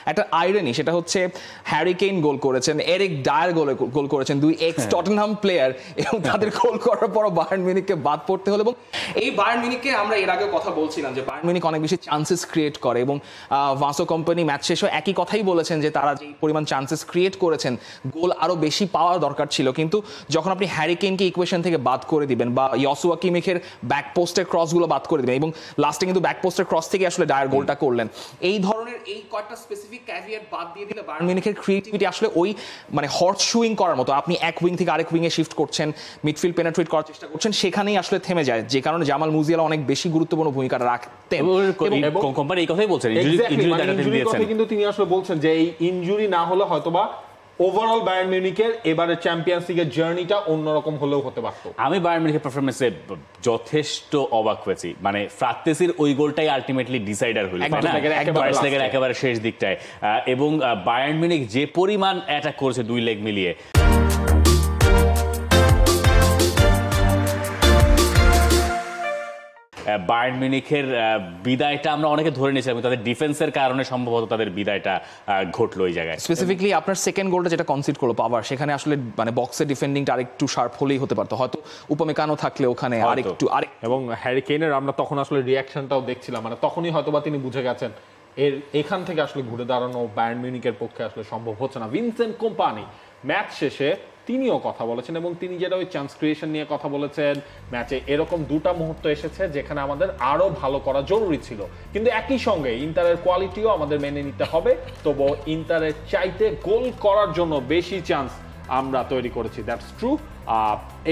একটা আইরনি, সেটা হচ্ছে হ্যারি কেইন গোল করেছেন, এরিক ডায়ার গোল করেছেন, দুই এক্স টটেনহাম প্লেয়ার, এবং তাদের গোল করার পর বায়ার্ন মিউনিখকে বাদ পড়তে হলো। এবং এই বায়ার্ন মিউনিখকে আমরা এর আগে কথা বলছিলাম যে বায়ার্ন মিউনিখ অনেক বেশি চান্সেস ক্রিয়েট করে, এবং ভাসো কোম্পানি ম্যাচ শেষে একই কথাই বলেছেন যে তারা যে পরিমাণ চান্সেস ক্রিয়েট করেছেন গোল আরো বেশি পাওয়ার দরকার ছিল। কিন্তু যখন আপনি হ্যারি কেইনকে ইকুয়েশন থেকে বাদ করে দিবেন বা ইয়সুয়া কিমিখের ব্যাক পোস্টের ক্রসগুলো বাদ করে দিবেন, এবং লাস্টে কিন্তু ব্যাক পোস্টের ক্রস থেকে আসলে ডায়ার গোলটা করলেন, এই ধরনের এই কয়েকটা স্পেসিফিক ক্যাভিয়েট বাদ দিয়ে দিলে বায়ার্ন মিউনিখের ক্রিয়েটিভিটি আসলে ওই মানে হর্স শুইং করার মতো, আপনি এক উইং থেকে আরেক উইংয়ে শিফট করছেন, মিডফিল্ড পেনেট্রেট করার চেষ্টা করছেন, সেখানেই আসলে থেমে যায়, যে কারণে জামাল মুজিয়ালা অনেক বেশি গুরুত্বপূর্ণ ভূমিকা রাখতেন। কোম্পানি এই কথাই বলছেন, কিন্তু তিনি আসলে বলছেন যে এই ইনজুরি না হলে হয়তোবা ওভারঅল বায়ার্ন মিউনিখের এবারে চ্যাম্পিয়ন্স লিগের জার্নিটা অন্যরকম হলেও হতে পারত। আমি বায়ার্ন মিউনিখের পারফরম্যান্সে যথেষ্ট অবাক হয়েছি। মানে ফ্রাত্তেসির ওই গোলটাই আলটিমেটলি ডিসাইডার হলো একেবারে শেষ দিকটায়, এবং বায়ার্ন মিউনিখ যে পরিমাণ অ্যাটাক করেছে দুই লেগ মিলিয়ে। বায়ার্ন মিউনিখের বিদায়টা আমরা অনেকে ধরে নিয়েছিলাম, তাদের ডিফেন্সের কারণে সম্ভবত তাদের বিদায়টা ঘটলো এই জায়গায়। স্পেসিফিকলি আপনার সেকেন্ড গোলটা যেটা কনসিড করলো পাওয়ার, সেখানে আসলে মানে বক্সের ডিফেন্ডিংটা আরেকটু শার্প হলেই হতে পারতো, হয়তো উপমেকানো থাকলে ওখানে আরেকটু এবং হ্যারি কেইনের আমরা তখন আসলে রিয়াকশনটাও দেখছিলাম, মানে তখনই হয়তোবা তিনি বুঝে গেছেন এখান থেকে আসলে ঘুরে দাঁড়ানো বায়ার্ন মিউনিখের পক্ষে আসলে সম্ভব হচ্ছে না। ভিনসেন্ট কোম্পানি ম্যাচ শেষে তিনিও কথা বলেছেন, এবং তিনি যেটা ওই চান্স ক্রিয়েশন নিয়ে কথা বলেছেন, ম্যাচে এরকম দুটা মুহূর্ত এসেছে যেখানে আমাদের আরো ভালো করা জরুরি ছিল, কিন্তু একই সঙ্গে ইন্টারের কোয়ালিটিও আমাদের মেনে নিতে হবে, তবু ইন্টারের চাইতে গোল করার জন্য বেশি চান্স আমরা তৈরি করেছি, দ্যাটস ট্রু।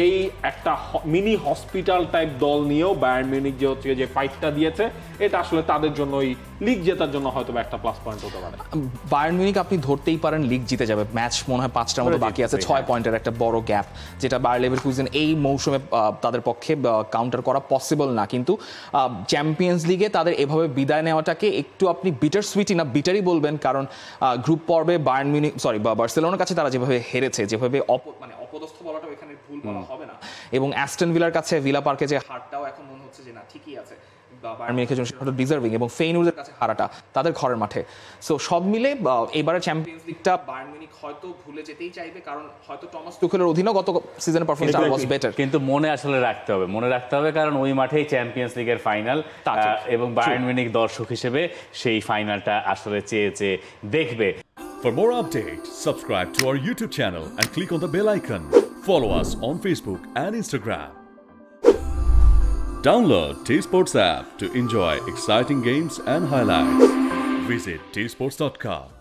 এই একটা মিনি হসপিটাল টাইপ দল নিয়েও বায়ার্ন মিউনিখ যে হচ্ছে যে ফাইটটা দিয়েছে, এটা আসলে তাদের জন্য ওই লিগ জেতার জন্য হয়তো একটা প্লাস পয়েন্ট হতে পারে। বায়ার্ন মিউনিখ আপনি ধরতেই পারেন লিগ জিতে যাবে, ম্যাচ মনে হয় 5টার মতো বাকি আছে, 6 পয়েন্টের একটা বড় গ্যাপ, যেটা বায়ার লেভারকুজেন এই মৌসুমে তাদের পক্ষে কাউন্টার করা পসিবল না। কিন্তু চ্যাম্পিয়ন্স লিগে তাদের এভাবে বিদায় নেওয়াটাকে একটু আপনি বিটার সুইটই না বিটারই বলবেন, কারণ গ্রুপ পর্বে বায়ার্ন মিউনিখ বার্সেলোনার কাছে তারা যেভাবে হেরেছে, যেভাবে অপদস্থ বলাটাও এখানে ভুল বলা হবে না, এবং অ্যাস্টন ভিলার কাছে ভিলা পার্কে যে হারটাও এখন মনে হচ্ছে যে না ঠিকই আছে, বায়ার্ন মিউনিখের জন্য সেটা ডিজার্ভিং, এবং ফেইনুর্ডের কাছে হারাটা তাদের ঘরের মাঠে। সো সব মিলে এবারে চ্যাম্পিয়ন্স লিগটা বায়ার্ন মিউনিখ হয়তো ভুলে যেতেই চাইবে, কারণ হয়তো টমাস টুখেলের অধীনে গত সিজনের পারফরম্যান্স ওয়াজ বেটার, কিন্তু মনে আসলে রাখতে হবে, কারণ ওই মাঠেই চ্যাম্পিয়ন্স লিগের ফাইনাল, এবং বায়ার্ন মিউনিখ দর্শক হিসেবে সেই ফাইনালটা আসলে চেয়ে দেখবে। For more updates, subscribe to our YouTube channel and click on the bell icon. Follow us on Facebook and Instagram. Download T-Sports app to enjoy exciting games and highlights. Visit tsports.com.